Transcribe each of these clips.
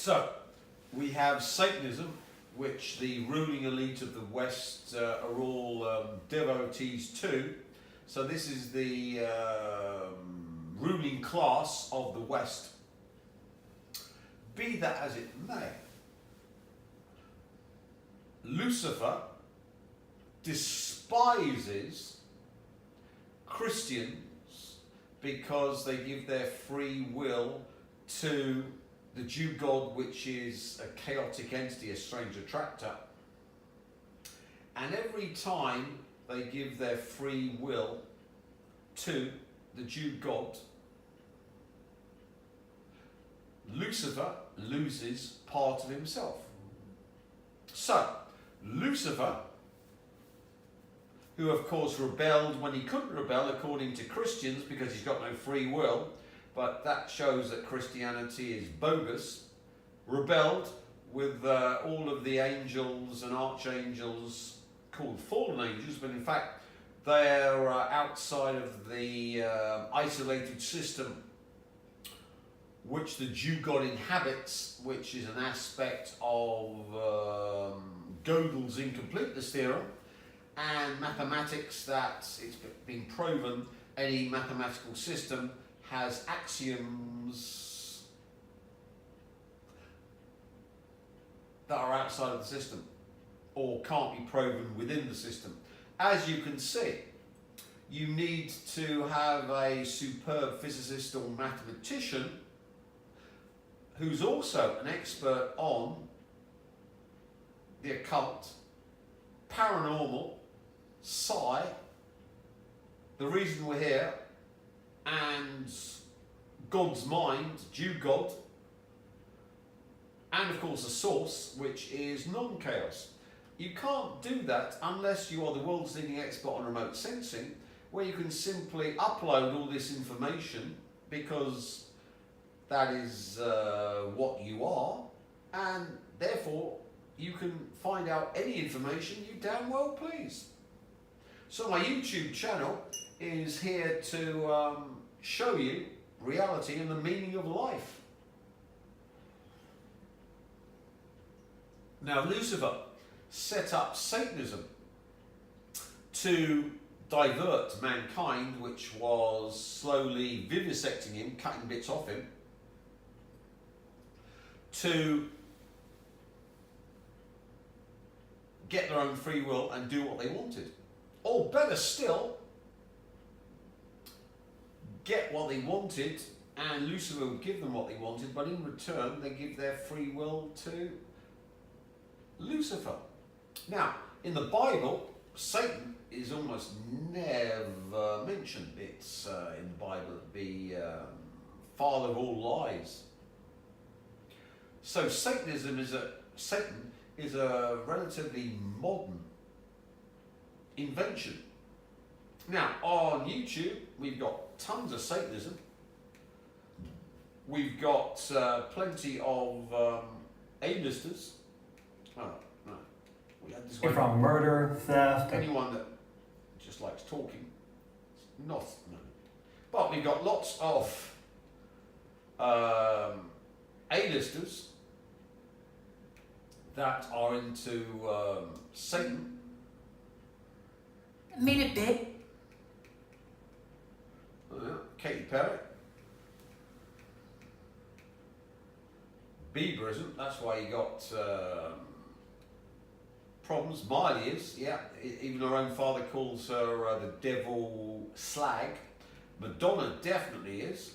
So, we have Satanism, which the ruling elite of the West are all devotees to. So this is the ruling class of the West. Be that as it may, Lucifer despises Christians because they give their free will to the Jew God, which is a chaotic entity, a strange attractor. And every time they give their free will to the Jew God, Lucifer loses part of himself. So, Lucifer, who of course rebelled when he couldn't rebel according to Christians because he's got no free will, but that shows that Christianity is bogus, rebelled with all of the angels and archangels called fallen angels, but in fact they're outside of the isolated system which the Jew God inhabits, which is an aspect of Gödel's incompleteness theorem and mathematics, that it's been proven any mathematical system has axioms that are outside of the system or can't be proven within the system. As you can see, you need to have a superb physicist or mathematician who's also an expert on the occult, paranormal, psi, the reason we're here, and God's mind, Jew God, and of course a source which is non-chaos. You can't do that unless you are the world's leading expert on remote sensing, where you can simply upload all this information because that is what you are, and therefore you can find out any information you damn well please. So my YouTube channel is here to show you reality and the meaning of life. Now Lucifer set up Satanism to divert mankind, which was slowly vivisecting him, cutting bits off him, to get their own free will and do what they wanted. Or better still, get what they wanted and Lucifer would give them what they wanted, but in return they give their free will to Lucifer. Now, in the Bible, Satan is almost never mentioned. It's in the Bible the father of all lies. So Satan is a relatively modern invention. Now on YouTube we've got tons of Satanism. We've got plenty of A-listers. Oh, no. We had this one. From murder, theft. Anyone that just likes talking. Not, no. But we've got lots of A-listers that are into Satan. I mean a bit. Katy Perry. Bieber isn't, that's why you got problems. Miley is, yeah, even her own father calls her the devil slag. Madonna definitely is.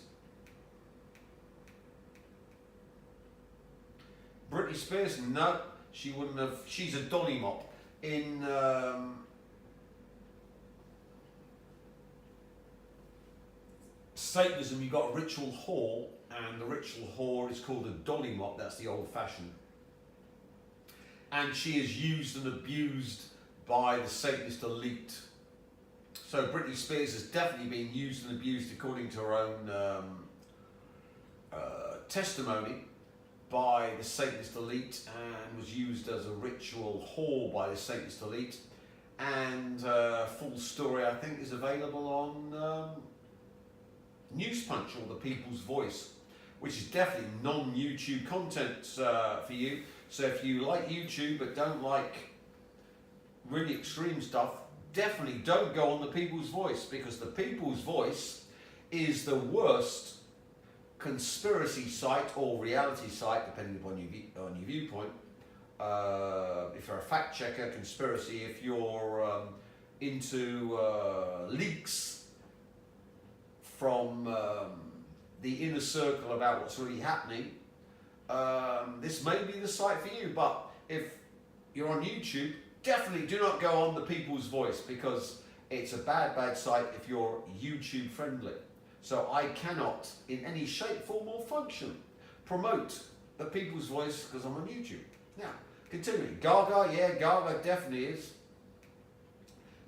Britney Spears, no, she wouldn't have, she's a dolly mop. In Satanism, you've got a ritual whore, and the ritual whore is called a dolly mop. That's the old fashioned. And she is used and abused by the Satanist elite. So Britney Spears has definitely been used and abused according to her own testimony by the Satanist elite, and was used as a ritual whore by the Satanist elite. And full story, I think, is available on News Punch or The People's Voice. which is definitely non-YouTube content for you. So if you like YouTube but don't like really extreme stuff, definitely don't go on the People's Voice, because the People's Voice is the worst conspiracy site or reality site, depending upon your viewpoint. If you're a fact checker, conspiracy, if you're into leaks from the inner circle about what's really happening, this may be the site for you. But if you're on YouTube, definitely do not go on the People's Voice, because it's a bad site if you're YouTube friendly. So I cannot, in any shape, form or function, promote the People's Voice because I'm on YouTube. Now, continuing. Gaga, yeah, Gaga definitely is.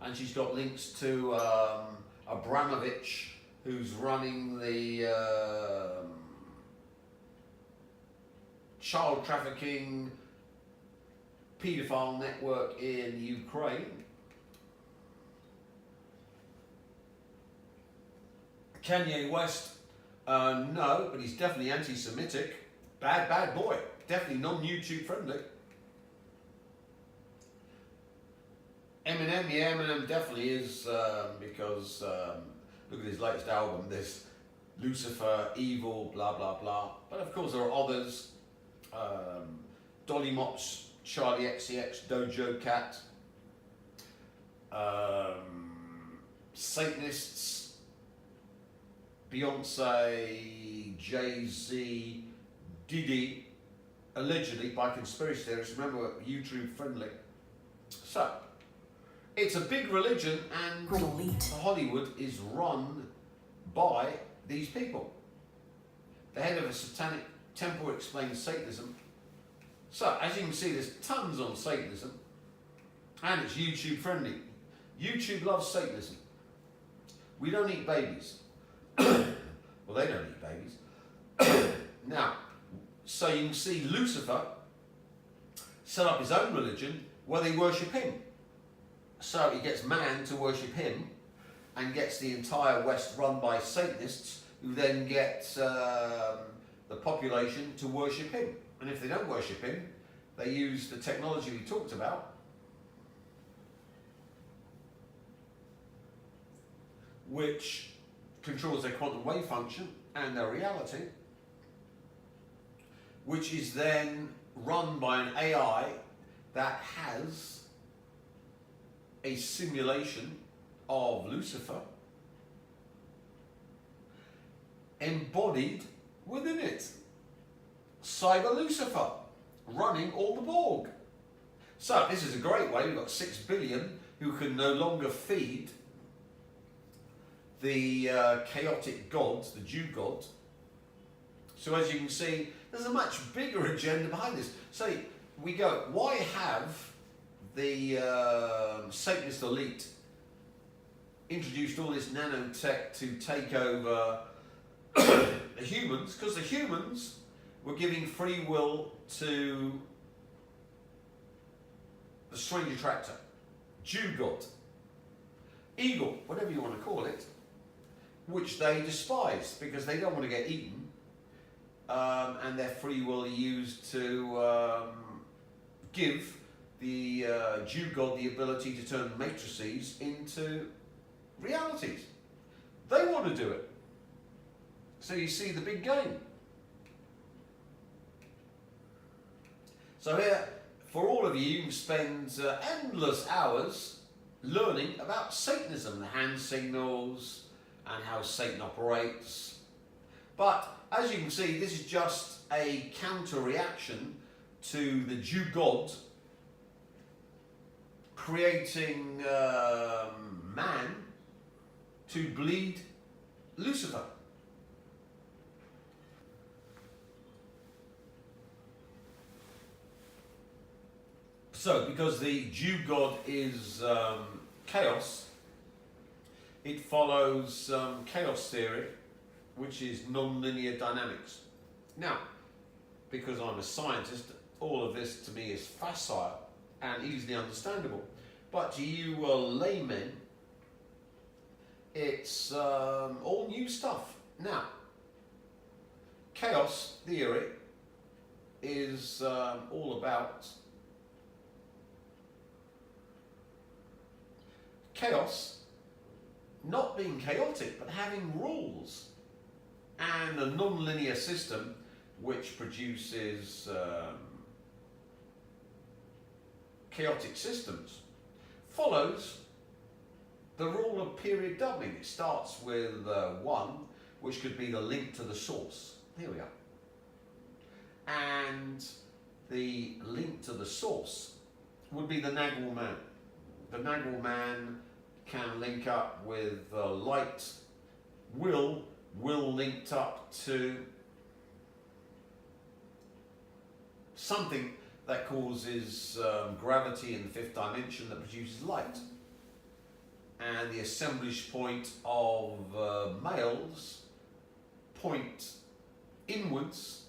And she's got links to Abramovich, who's running the child trafficking paedophile network in Ukraine. Kanye West, no, but he's definitely anti-Semitic. Bad boy. Definitely non-YouTube friendly. Eminem, yeah, Eminem definitely is, because look at his latest album. There's Lucifer, evil, blah, blah, blah. But of course there are others. Dolly Mops, Charlie XCX, Dojo Cat, Satanists, Beyonce, Jay-Z, Diddy, allegedly by conspiracy theorists. Remember, YouTube friendly. So, it's a big religion, and Hollywood is run by these people. The head of a satanic temple explains Satanism. So, as you can see, there's tons on Satanism, and it's YouTube friendly. YouTube loves Satanism. We don't eat babies. Well, they don't eat babies. Now, so you can see Lucifer set up his own religion where they worship him. So he gets man to worship him, and gets the entire West run by Satanists, who then get the population to worship him. And if they don't worship him, they use the technology we talked about, which controls their quantum wave function and their reality, which is then run by an AI that has a simulation of Lucifer embodied within it. Cyber Lucifer running all the Borg. So this is a great way. We've got 6 billion who can no longer feed the chaotic gods, the Jew god. So as you can see, there's a much bigger agenda behind this. So we go, why have the Satanist elite introduced all this nanotech to take over the humans? Because the humans were giving free will to the strange attractor, Jew god, eagle, whatever you want to call it, which they despise because they don't want to get eaten, and their free will are used to give the Jew god the ability to turn matrices into realities. They want to do it. So you see the big game. So here, for all of you, you can spend endless hours learning about Satanism, the hand signals, and how Satan operates. But as you can see, this is just a counter-reaction to the Jew god creating man to bleed Lucifer. So, because the Jew god is chaos, it follows chaos theory, which is non-linear dynamics. Now, because I'm a scientist, all of this to me is facile and easily understandable. But to you laymen, it's all new stuff. Now, chaos theory is all about chaos not being chaotic, but having rules and a non-linear system which produces chaotic systems follows the rule of period doubling. It starts with 1, which could be the link to the source. Here we are. And the link to the source would be the Nagual man. The Nagual man can link up with light, will linked up to something that causes gravity in the 5th dimension that produces light. And the assemblage point of males point inwards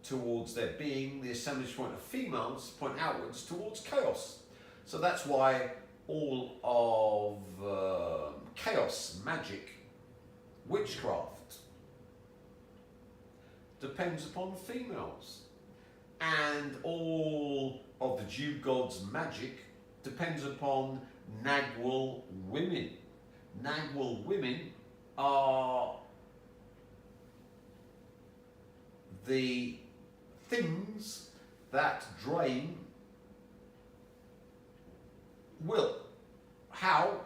towards their being, the assemblage point of females point outwards towards chaos. So that's why all of chaos, magic, witchcraft depends upon females. And all of the Jew gods' magic depends upon Nagual women. Nagual women are the things that drain will. How?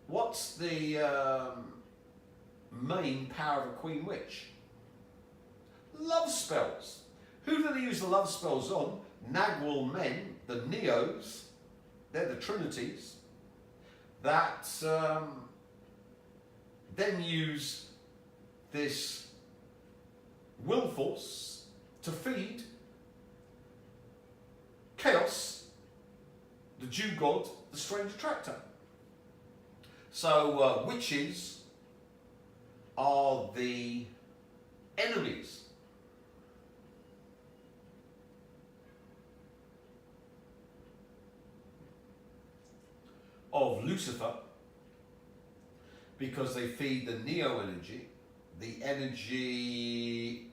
What's the main power of a queen witch? Love spells. Who do they use the love spells on? Nagual men, the Neos, they're the Trinities, that then use this will force to feed chaos, the Jew god, the strange attractor. So witches are the enemies of Lucifer because they feed the Neo energy, the energy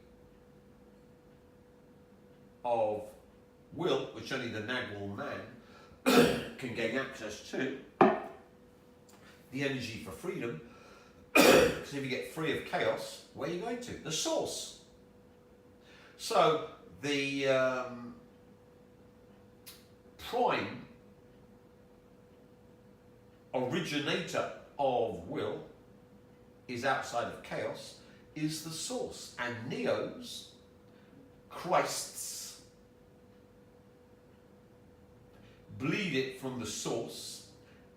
of will, which only the Nagual man can gain access to, the energy for freedom. Because if you get free of chaos, where are you going to? The source. So the prime originator of will is outside of chaos, is the source. And Neos, Christs, bleed it from the source,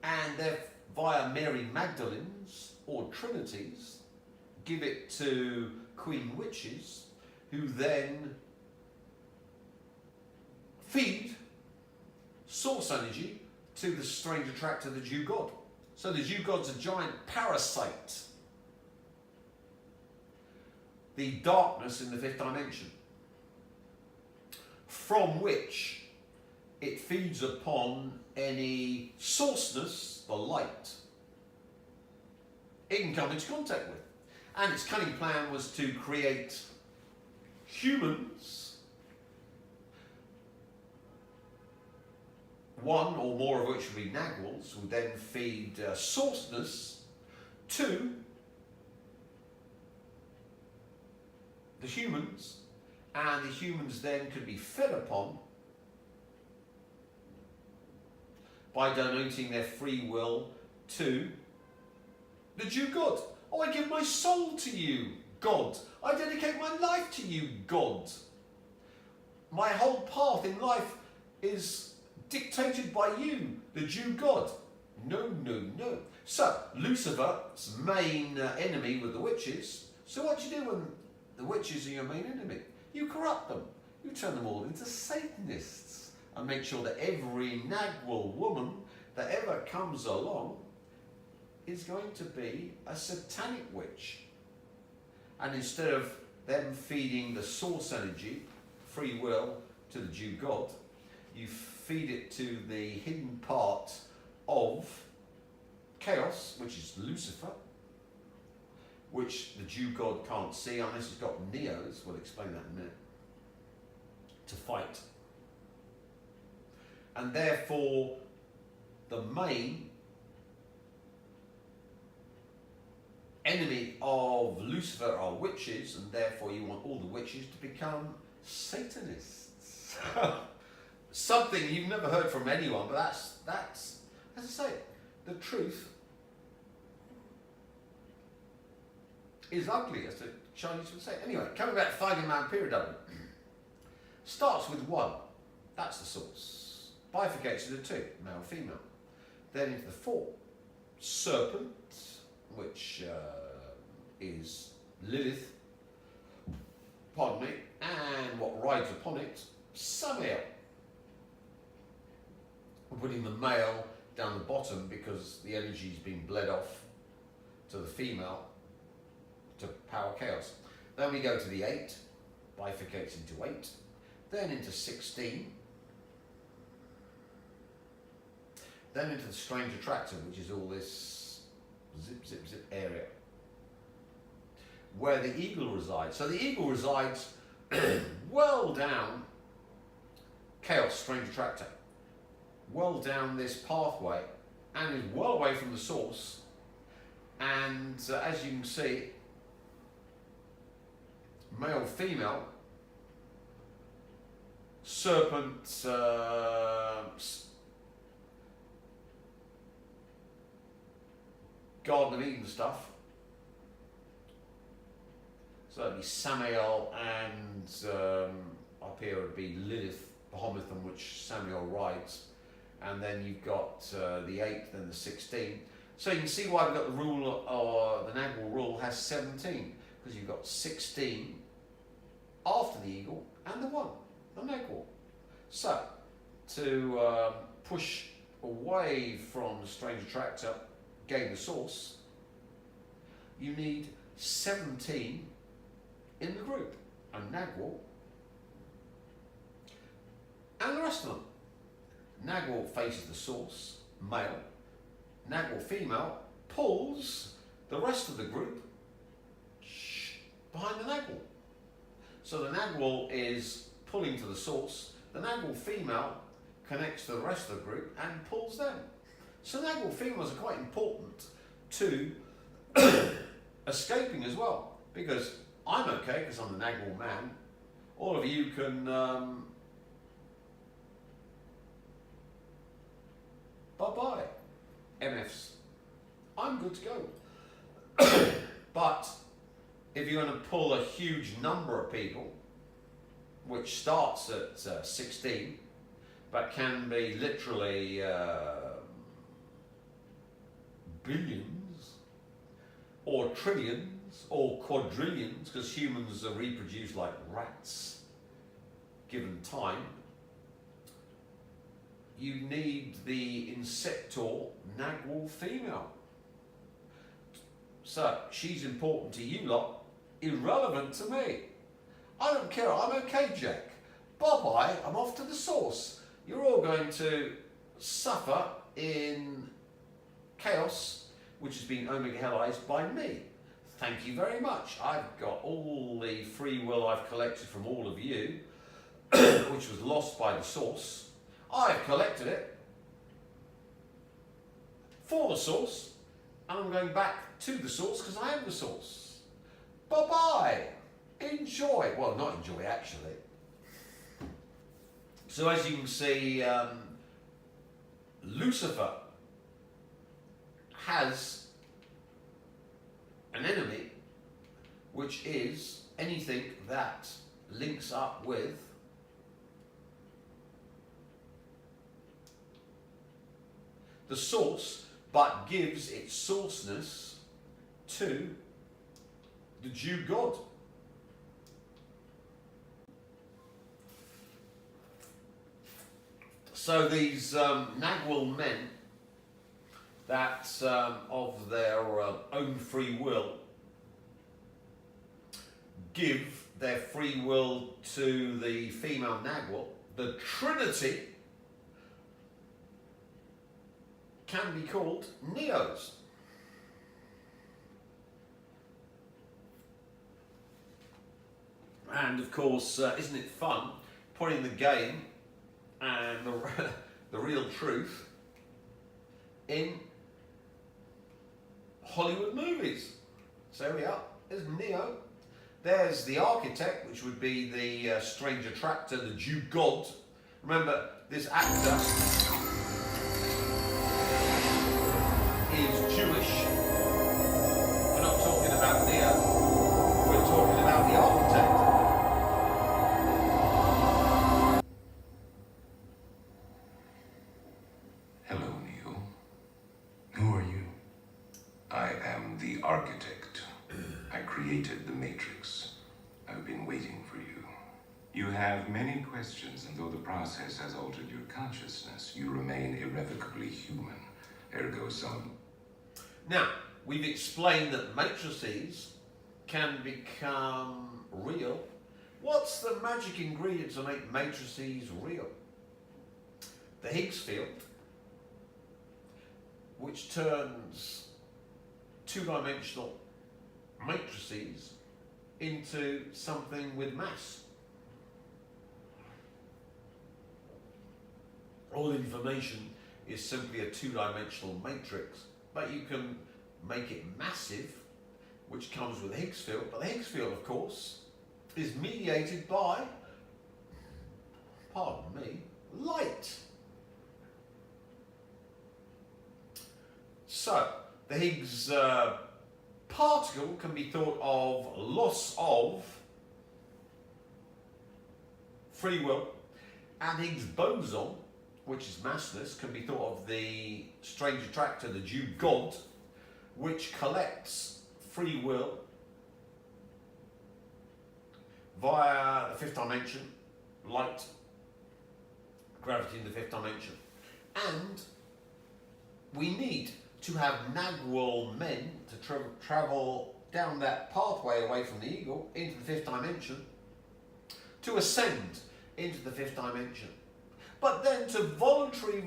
and they're via Mary Magdalenes or Trinities give it to queen witches, who then feed source energy to the strange attractor, the Jew god. So the Jew god's a giant parasite, the darkness in the 5th dimension, from which it feeds upon any sourceness, the light, it can come into contact with. And its cunning plan was to create humans, one or more of which would be Naguals, who then feed sourceness to the humans, and the humans then could be fed upon by donating their free will to the Jew God. Oh, I give my soul to you, God. I dedicate my life to you, God. My whole path in life is dictated by you, the Jew God. No, no, no. So, Lucifer's main enemy with the witches. So what do you do when the witches are your main enemy? You corrupt them. You turn them all into Satanists and make sure that every Nagual woman that ever comes along is going to be a satanic witch. And instead of them feeding the source energy, free will, to the Jew God, you feed it to the hidden part of chaos, which is Lucifer, which the Jew God can't see unless it's got neos, we'll explain that in a minute, to fight. And therefore, the main enemy of Lucifer are witches, and therefore you want all the witches to become Satanists. Something you've never heard from anyone, but that's as I say, the truth is ugly, as the Chinese would say. Anyway, coming back to Feigenbaum period of it, starts with one. That's the source. Bifurcates into two, male, female. Then into the four. Serpent, which is Lilith, pardon me, and what rides upon it, Samael. We're putting the male down the bottom because the energy's been bled off to the female to power chaos. Then we go to the 8, bifurcates into 8, then into 16, then into the strange attractor, which is all this zip, zip, zip area, where the eagle resides. So the eagle resides well down chaos, strange attractor, well down this pathway, and is well away from the source. And as you can see, male, female, serpent, Garden of Eden stuff. So that'd be Samael, and up here would be Lilith, Bahamut, on which Samael rides. And then you've got the 8, then the 16. So you can see why we've got the rule, or the Nagual rule has 17, because you've got 16 after the eagle and the 1, the Nagual. So to push away from the strange attractor, gain the source, you need 17 in the group, and Nagual and the rest of them. Nagual faces the source, male. Nagual female pulls the rest of the group behind the Nagual. So the Nagual is pulling to the source. The Nagual female connects to the rest of the group and pulls them. So Nagual females are quite important to escaping as well, because I'm okay because I'm the Nagual man. All of you can bye-bye, MFs. I'm good to go. But if you're going to pull a huge number of people, which starts at 16, but can be literally billions, or trillions, or quadrillions, because humans are reproduced like rats, given time, you need the Insector Nagual female. So she's important to you lot, irrelevant to me. I don't care, I'm okay, Jack. Bye-bye, I'm off to the source. You're all going to suffer in chaos, which has been omega hellized by me. Thank you very much. I've got all the free will I've collected from all of you, which was lost by the source. I've collected it for the source, and I'm going back to the source because I am the source. Bye-bye. Enjoy. Well, not enjoy, actually. So as you can see, Lucifer has an enemy, which is anything that links up with the source, but gives its sourceness to the Jew God. So these Nagual men that of their own free will give their free will to the female Nagual, the Trinity can be called Neos. And of course, isn't it fun putting the game and the real truth in Hollywood movies? So here we are. There's Neo. There's the architect, which would be the strange attractor, the Jew god. Remember, this actor is Jewish. We're not talking about Neo. We're talking about the architect. Hello, Neo. Who are you? I am the architect. I created the Matrix. I've been waiting for you. You have many questions, and though the process has altered your consciousness, you remain irrevocably human. Ergo sum. Now, we've explained that matrices can become real. What's the magic ingredient to make matrices real? The Higgs field, which turns two-dimensional matrices into something with mass. All information is simply a two-dimensional matrix, but you can make it massive, which comes with the Higgs field. But the Higgs field, of course, is mediated by, pardon me, light. So, the Higgs particle can be thought of loss of free will, and Higgs boson, which is massless, can be thought of the strange attractor, the Jew god, which collects free will via the fifth dimension, light, gravity in the fifth dimension. And we need to have Nagual men to travel down that pathway away from the eagle into the fifth dimension, to ascend into the fifth dimension. But then to voluntarily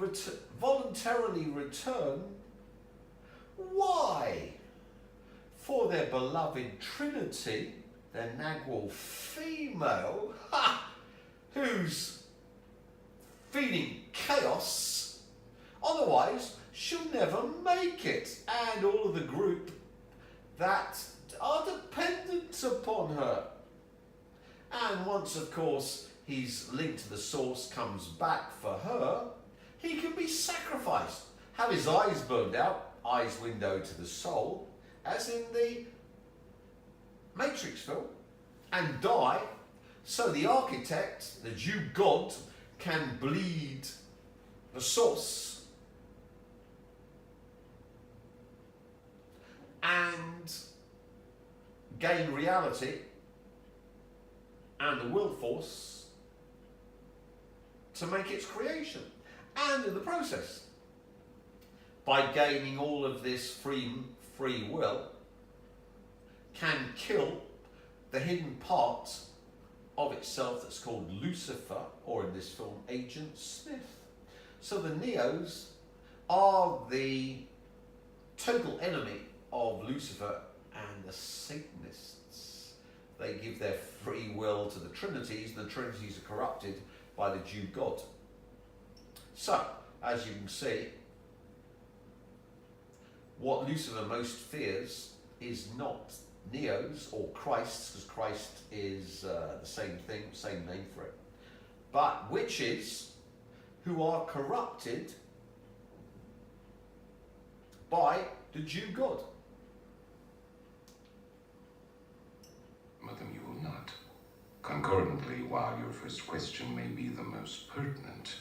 return, why? For their beloved Trinity, their Nagual female, who's feeding chaos, otherwise she'll never make it, and all of the group that are dependent upon her. And once, of course, his link to the source comes back for her, he can be sacrificed, have his eyes burned out, eyes window to the soul, as in the Matrix film, and die, so the architect, the Jew god, can bleed the source and gain reality and the will force to make its creation. And in the process, by gaining all of this free will, can kill the hidden part of itself that's called Lucifer, or in this film, Agent Smith. So the Neos are the total enemy of Lucifer and the Satanists. They give their free will to the Trinities, and the Trinities are corrupted by the Jew God. So, as you can see, what Lucifer most fears is not Neos or Christs, because Christ is the same thing, same name for it, but witches who are corrupted by the Jew God. Madam, you will not. Concurrently, while your first question may be the most pertinent,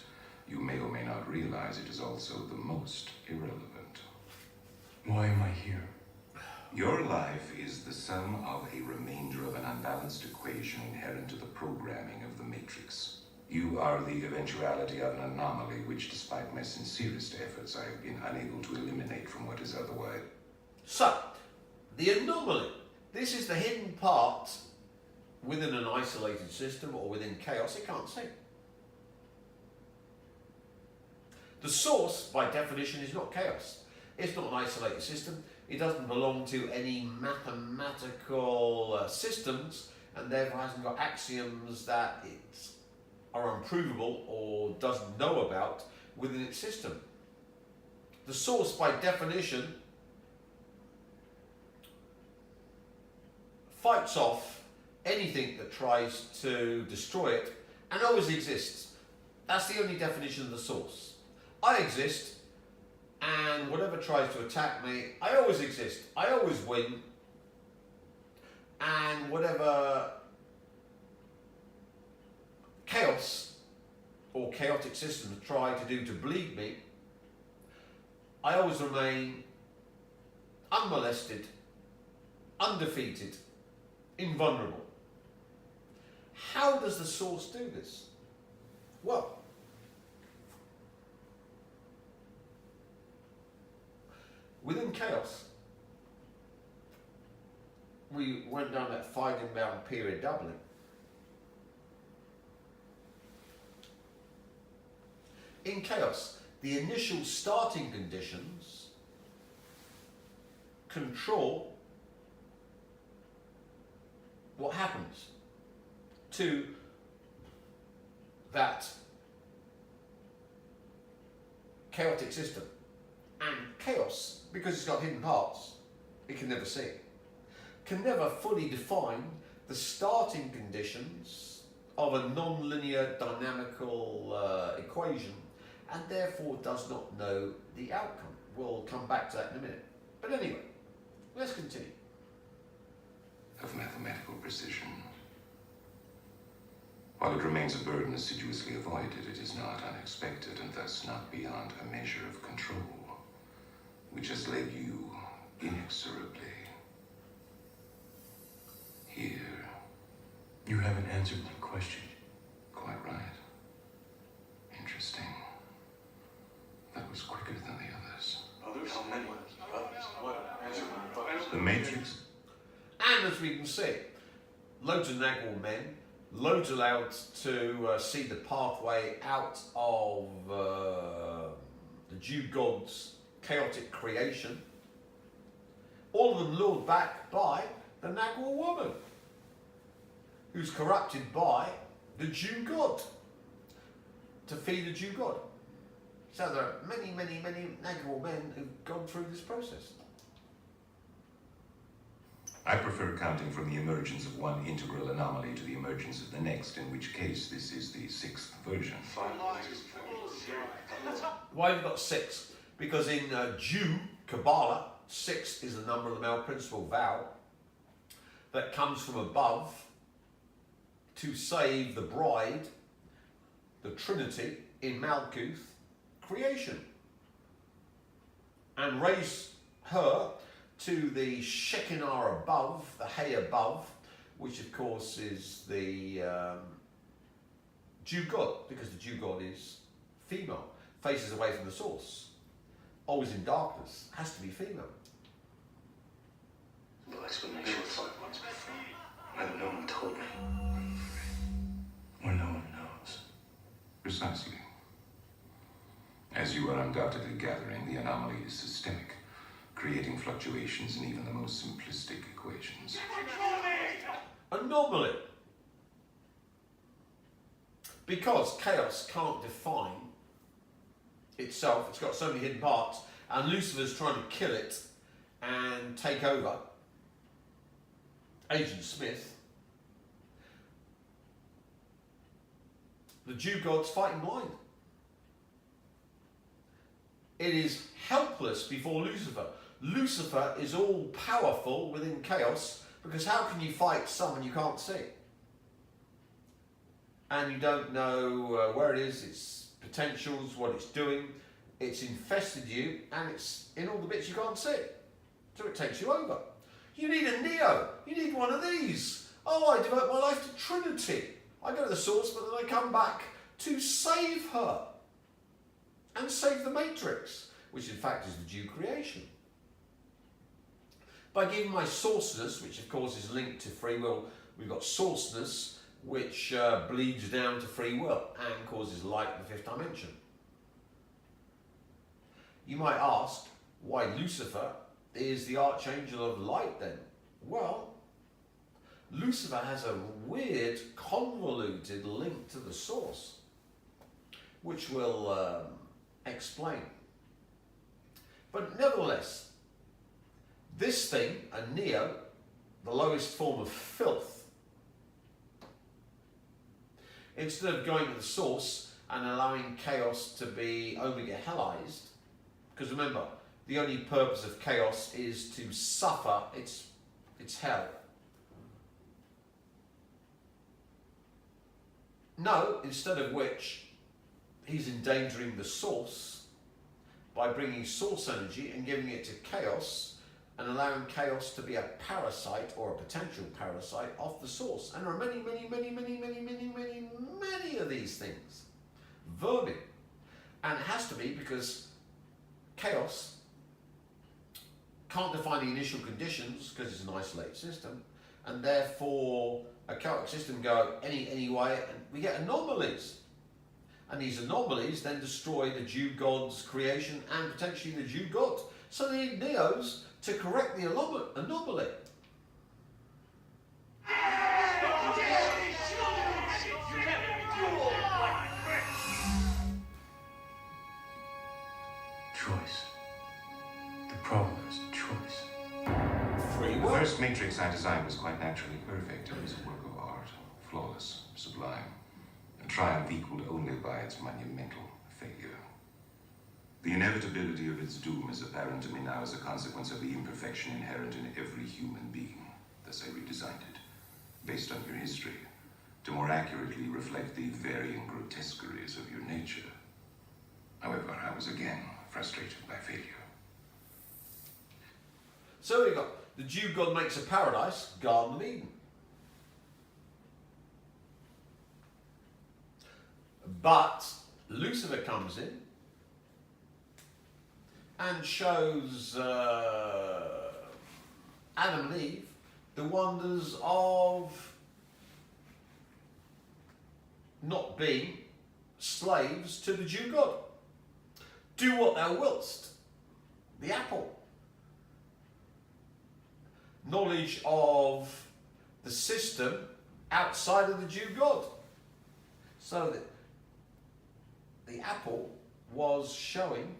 you may or may not realize it is also the most irrelevant. Why am I here? Your life is the sum of a remainder of an unbalanced equation inherent to the programming of the Matrix. You are the eventuality of an anomaly which, despite my sincerest efforts, I have been unable to eliminate from what is otherwise. So, the anomaly. This is the hidden part within an isolated system or within chaos. It can't see. The source, by definition, is not chaos. It's not an isolated system. It doesn't belong to any mathematical systems. and therefore hasn't got axioms that are unprovable or doesn't know about within its system. The source, by definition, fights off anything that tries to destroy it and always exists. That's the only definition of the source. I exist, and whatever tries to attack me, I always exist. I always win. And whatever chaos or chaotic systems try to do to bleed me, I always remain unmolested, undefeated, invulnerable. How does the source do this? Well, within chaos, we went down that fighting bound period doubling. In chaos, the initial starting conditions control what happens to that chaotic system. And chaos, because it's got hidden parts, it can never see it, can never fully define the starting conditions of a non-linear dynamical equation, and therefore does not know the outcome. We'll come back to that in a minute. But anyway, let's continue. Of mathematical precision. While it remains a burden assiduously avoided, it is not unexpected and thus not beyond a measure of control, which has led you inexorably here. You haven't answered my question. Quite right. Interesting. That was quicker than the others. Others? How many? Others? What? Answer my question. The Matrix? And as we can see, loads of Nagual men, loads allowed to see the pathway out of the Jew gods' chaotic creation. All of them lured back by the Nagual woman, who's corrupted by the Jew god, to feed the Jew god. So there are many, many, many Nagual men who've gone through this process. I prefer counting from the emergence of one integral anomaly to the emergence of the next, in which case this is the sixth version. Why have you got 6? Because in Jew Kabbalah, 6 is the number of the male principal vow that comes from above to save the bride, the Trinity, in Malkuth, creation, and raise her to the Shekinah above, the Hay above, which of course is the Jew God, because the Jew God is female, faces away from the source, always in darkness, has to be female. No explanation. And no one told me. Or no one knows. Precisely. As you are undoubtedly gathering, the anomaly is systemic, creating fluctuations in even the most simplistic equations. Anomaly. Because chaos can't define itself, it's got so many hidden parts, and Lucifer's trying to kill it and take over. Agent Smith. The Jew god's fighting blind. It is helpless before Lucifer. Lucifer is all powerful within chaos, because how can you fight someone you can't see? And you don't know where it is, its potentials, what it's doing. It's infested you, and it's in all the bits you can't see. So it takes you over. You need a Neo. You need one of these. Oh, I devote my life to Trinity. I go to the source, but then I come back to save her. And save the Matrix, which in fact is the Jew creation. By giving my sourceness, which of course is linked to free will, we've got sourceness, which bleeds down to free will and causes light in the fifth dimension. You might ask, why Lucifer is the archangel of light then? Well, Lucifer has a weird, convoluted link to the source, which we'll explain. But nevertheless, this thing, a Neo, the lowest form of filth, instead of going to the source and allowing chaos to be omega hellized, because remember, the only purpose of chaos is to suffer its hell. No, instead of which, he's endangering the source by bringing source energy and giving it to chaos and allowing chaos to be a parasite or a potential parasite of the source. And there are many of these things. Vermin. And it has to be because chaos can't define the initial conditions because it's an isolated system, and therefore a chaotic system go any way, and we get anomalies. And these anomalies then destroy the Jew God's creation and potentially the Jew God. So they need Neos to correct the anomaly. Choice. The problem is choice. Free The will. first matrix I designed was quite naturally perfect. It was a work of art, flawless, sublime, a triumph equaled only by its monumental failure. The inevitability of its doom is apparent to me now as a consequence of the imperfection inherent in every human being. Thus I redesigned it, based on your history, to more accurately reflect the varying grotesqueries of your nature. However, I was again frustrated by failure. So we got the Jew God makes a paradise, Garden of Eden. But Lucifer comes in and shows Adam and Eve the wonders of not being slaves to the Jew God. Do what thou wilt. The apple. Knowledge of the system outside of the Jew God. So that the apple was showing,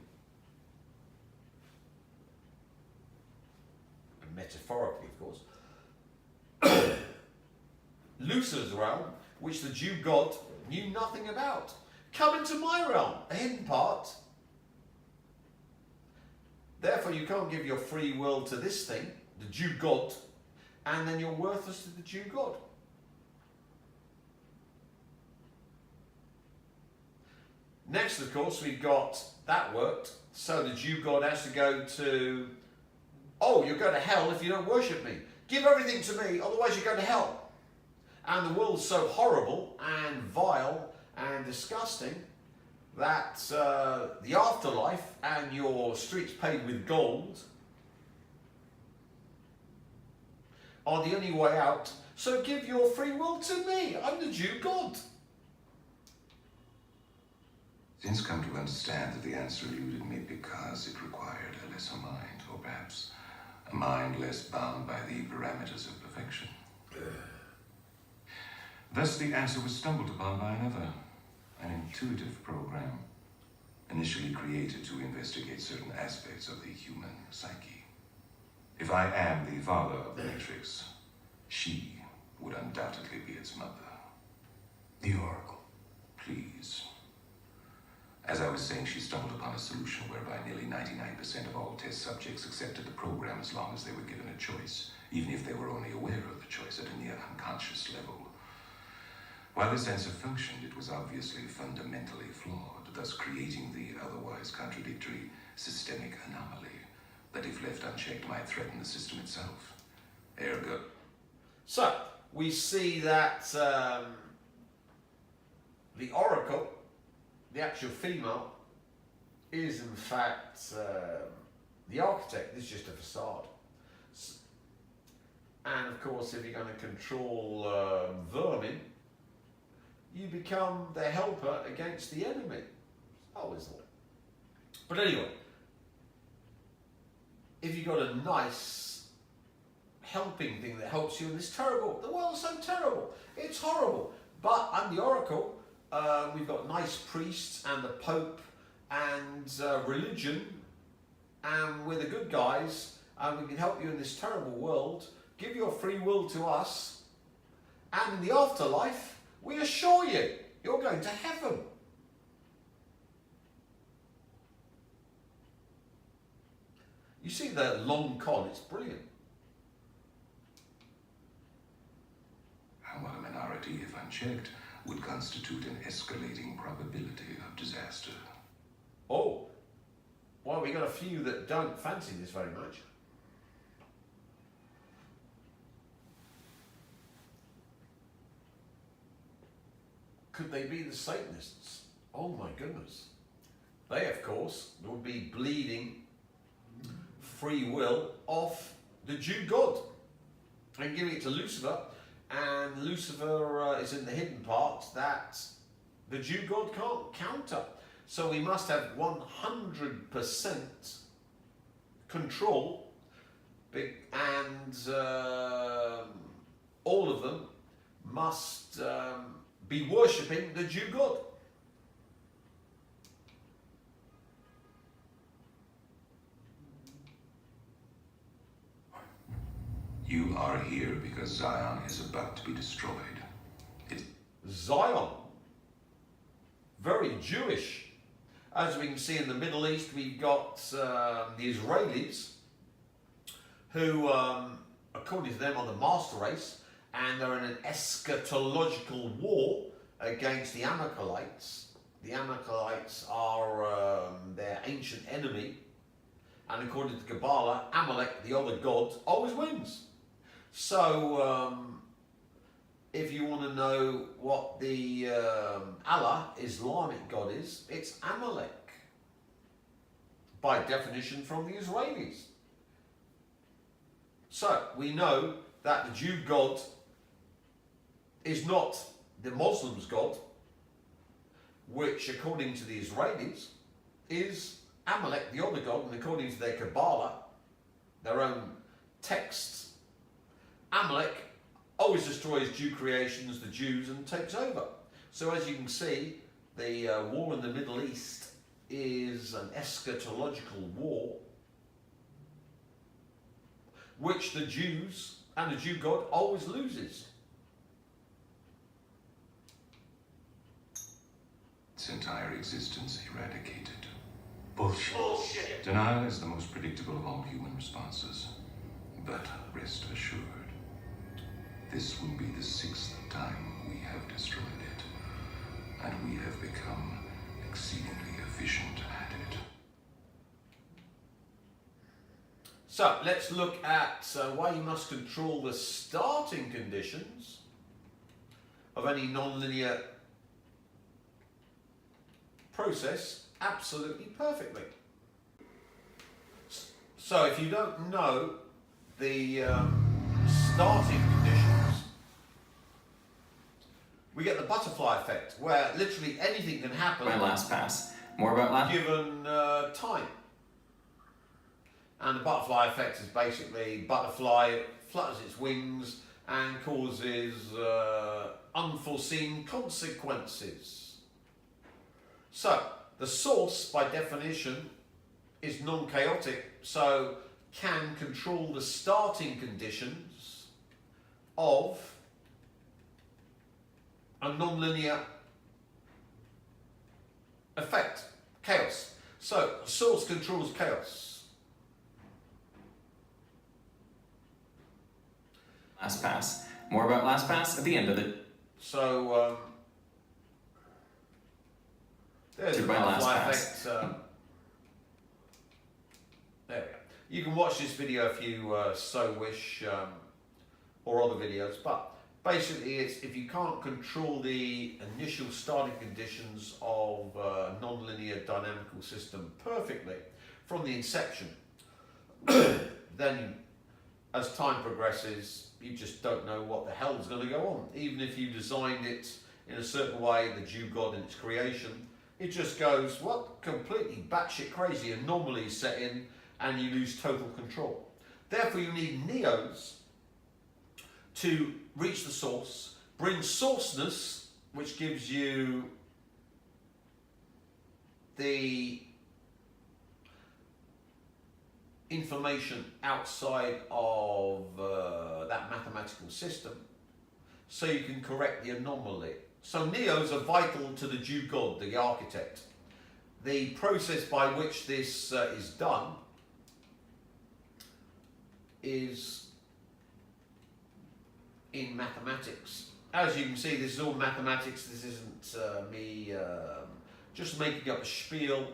metaphorically of course, Lucifer's realm, which the Jew God knew nothing about. Come into my realm, a hidden part. Therefore you can't give your free will to this thing, the Jew God, and then you're worthless to the Jew God. Next, of course, we've got that worked, so the Jew God has to go to, oh, you'll go to hell if you don't worship me. Give everything to me, otherwise you go to hell. And the world's so horrible and vile and disgusting that the afterlife and your streets paved with gold are the only way out. So give your free will to me. I'm the Jew God. Since come to understand that the answer eluded me because it required a lesser mind, or perhaps a mind less bound by the parameters of perfection. Thus the answer was stumbled upon by another, an intuitive program, initially created to investigate certain aspects of the human psyche. If I am the father of the Matrix, she would undoubtedly be its mother. The Oracle. Please. As I was saying, she stumbled upon a solution whereby nearly 99% of all test subjects accepted the program as long as they were given a choice, even if they were only aware of the choice at a near unconscious level. While this answer functioned, it was obviously fundamentally flawed, thus creating the otherwise contradictory systemic anomaly that, if left unchecked, might threaten the system itself. Ergo. So, we see that the Oracle, the actual female, is in fact the architect. This is just a facade. And of course, if you're going to control vermin, you become the helper against the enemy. Always thought. But anyway, if you've got a nice, helping thing that helps you in this terrible, the world's so terrible, it's horrible. But I'm the Oracle, we've got nice priests and the Pope and religion, and we're the good guys, and we can help you in this terrible world. Give your free will to us, and in the afterlife, we assure you, you're going to heaven. You see the long con, it's brilliant. And while a minority, if unchecked, would constitute an escalating probability of disaster. Oh, well, we got a few that don't fancy this very much. Could they be the Satanists? Oh my goodness. They, of course, would be bleeding free will off the Jew God and giving it to Lucifer, and Lucifer is in the hidden part that the Jew God can't counter. So we must have 100% control, and all of them must be worshipping the Jew God. You are here because Zion is about to be destroyed. Zion, very Jewish. As we can see in the Middle East, we've got the Israelis who, according to them, are the master race, and they're in an eschatological war against the Amalekites. The Amalekites are their ancient enemy, and according to Kabbalah, Amalek, the other god, always wins. So, if you want to know what the Allah, Islamic god is, it's Amalek. By definition from the Israelis. So, we know that the Jew God is not the Muslims' God, which according to the Israelis is Amalek, the other god, and according to their Kabbalah, their own texts, Amalek always destroys Jew creations, the Jews, and takes over. So as you can see, the war in the Middle East is an eschatological war, which the Jews and the Jew God always loses. Its entire existence eradicated. Bullshit. Bullshit. Denial is the most predictable of all human responses. But rest assured, this will be the 6th time we have destroyed it, and we have become exceedingly efficient at it. So let's look at why you must control the starting conditions of any nonlinear process absolutely perfectly. So if you don't know the starting conditions, we get the butterfly effect, where literally anything can happen. My last pass. More about last. Given time. And the butterfly effect is basically butterfly flutters its wings and causes unforeseen consequences. So the source, by definition, is non-chaotic, so can control the starting conditions of a non-linear effect, chaos. So source controls chaos. Last pass. More about last pass at the end of it. So there's the To my last butterfly pass. effect. There we go. You can watch this video if you so wish, or other videos, but basically it's if you can't control the initial starting conditions of a non-linear dynamical system perfectly from the inception, then as time progresses, you just don't know what the hell is going to go on. Even if you designed it in a certain way, the Jew God in its creation, it just goes, what? Completely batshit crazy, anomalies set in, and you lose total control. Therefore, you need neos to reach the source, bring sourceness, which gives you the information outside of that mathematical system, so you can correct the anomaly. So neos are vital to the Jew God, the architect. The process by which this is done is in mathematics. As you can see, this is all mathematics. This isn't me just making up a spiel.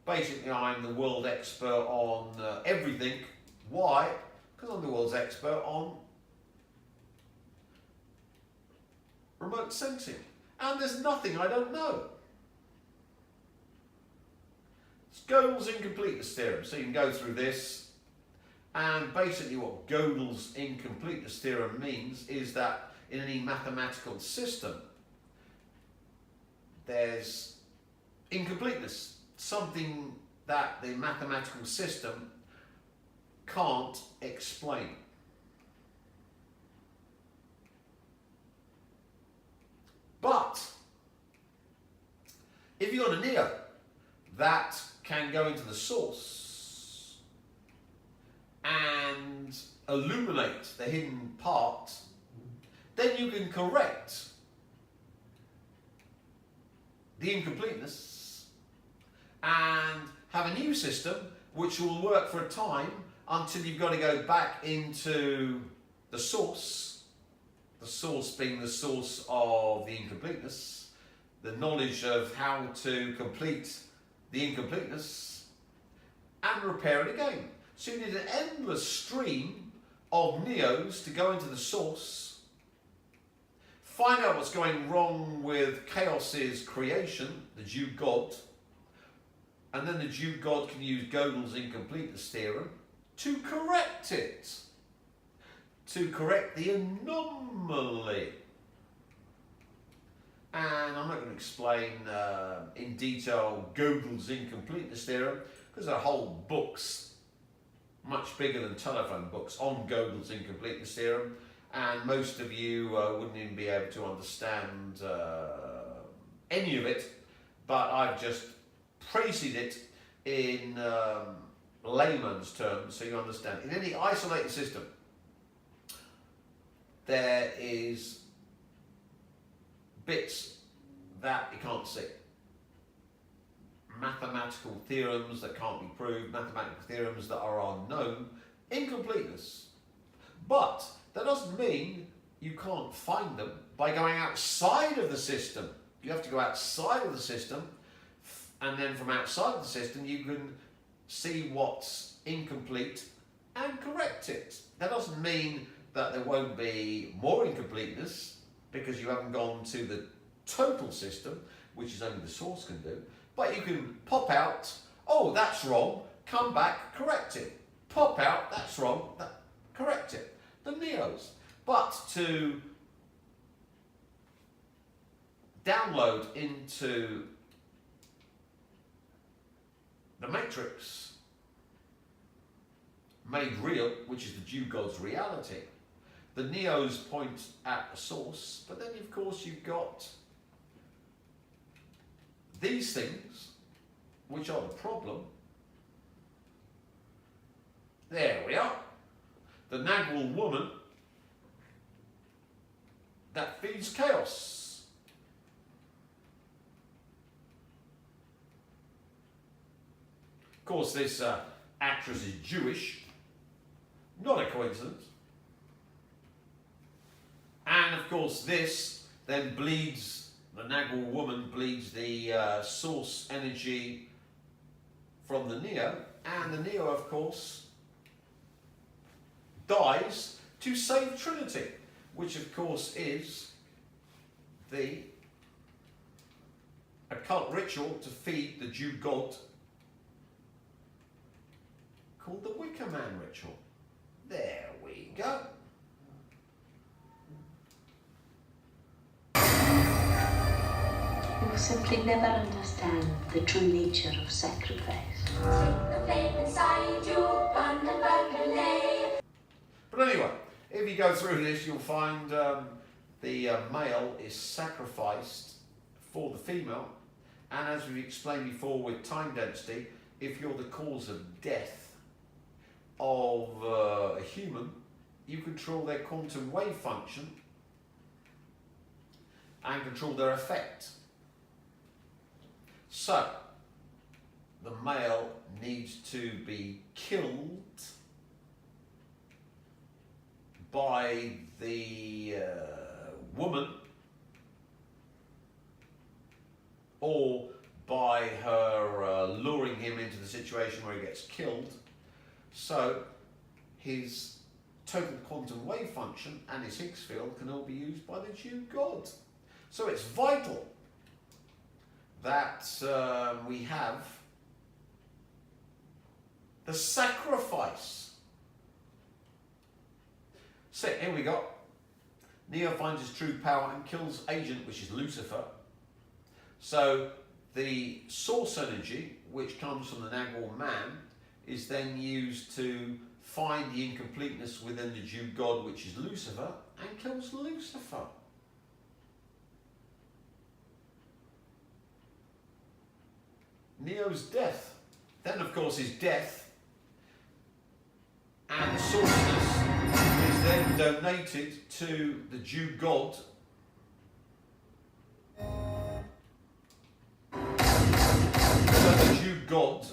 Basically, I'm the world expert on everything. Why? Because I'm the world's expert on remote sensing. And there's nothing I don't know. It's Gödel's incompleteness theorem. So you can go through this. And basically what Gödel's incompleteness theorem means is that in any mathematical system, there's incompleteness. Something that the mathematical system can't explain. But if you've got a neo that can go into the source and illuminate the hidden part, then you can correct the incompleteness and have a new system which will work for a time until you've got to go back into the source being the source of the incompleteness, the knowledge of how to complete the incompleteness and repair it again. So you need an endless stream of neos to go into the source, find out what's going wrong with chaos's creation, the Jew God, and then the Jew God can use Gödel's incompleteness theorem to correct it, to correct the anomaly. And I'm not going to explain in detail Gödel's incompleteness theorem, because there are whole books, much bigger than telephone books, on Gödel's incompleteness theorem, and most of you wouldn't even be able to understand any of it, but I've just phrased it in layman's terms so you understand. In any isolated system, there is bits that you can't see. Mathematical theorems that can't be proved, mathematical theorems that are unknown, incompleteness. But that doesn't mean you can't find them by going outside of the system. You have to go outside of the system, and then from outside of the system you can see what's incomplete and correct it. That doesn't mean that there won't be more incompleteness because you haven't gone to the total system, which is only the source can do, but you can pop out, oh, that's wrong, come back, correct it. Pop out, that's wrong, correct it. The neos. But to download into the matrix made real, which is the Jew God's reality, the neos point at the source, but then of course you've got these things, which are the problem. There we are. The Nagual woman that feeds chaos. Of course, this actress is Jewish. Not a coincidence. And of course, this then bleeds, the Nagual woman bleeds the source energy from the neo, and the neo, of course, dies to save Trinity, which of course is the occult ritual to feed the Jew God called the Wicker Man ritual. There we go. You will simply never understand the true nature of sacrifice. But anyway, If you go through this, you'll find the male is sacrificed for the female, and as we've explained before with time density, if you're the cause of death of a human, you control their quantum wave function and control their effect. So, the male needs to be killed by the woman, or by her luring him into the situation where he gets killed. So his total quantum wave function and his Higgs field can all be used by the Jew God. So it's vital that we have the sacrifice. So here we go. Neo finds his true power and kills Agent, which is Lucifer. So the source energy, which comes from the Nagual man, is then used to find the incompleteness within the Jew God, which is Lucifer, and kills Lucifer. Neo's death. Then, of course, his death and the sourceness is then donated to the Jew God, so the Jew God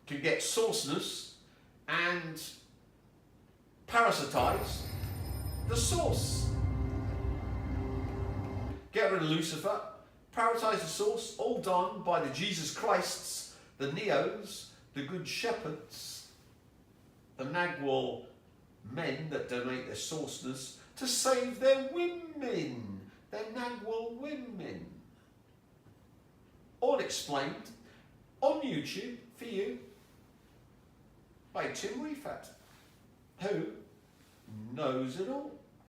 can get sourceness and parasitize the source. Get rid of Lucifer, parasitize the source, all done by the Jesus Christs, the Neos, the Good Shepherds, the Nagual men that donate their sourceness to save their women, their Nagual women. All explained on YouTube for you by Tim Refat, who knows it all.